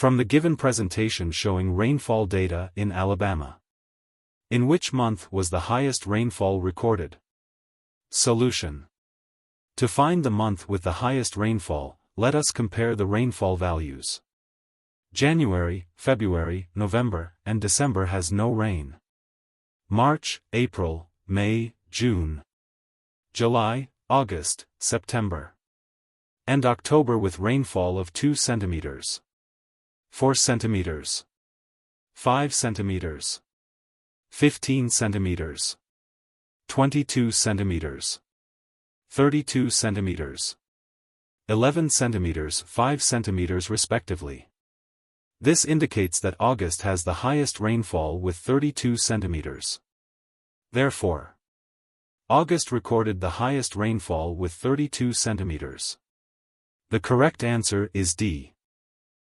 From the given presentation showing rainfall data in Alabama. In which month was the highest rainfall recorded? Solution. To find the month with the highest rainfall, let us compare the rainfall values. January, February, November, and December has no rain. March, April, May, June, July, August, September, and October with rainfall of 2 centimeters, 4 centimeters, 5 centimeters, 15 centimeters, 22 centimeters, 32 centimeters, 11 centimeters, 5 centimeters respectively. This indicates that August has the highest rainfall with 32 centimeters. Therefore, August recorded the highest rainfall with 32 centimeters. The correct answer is D.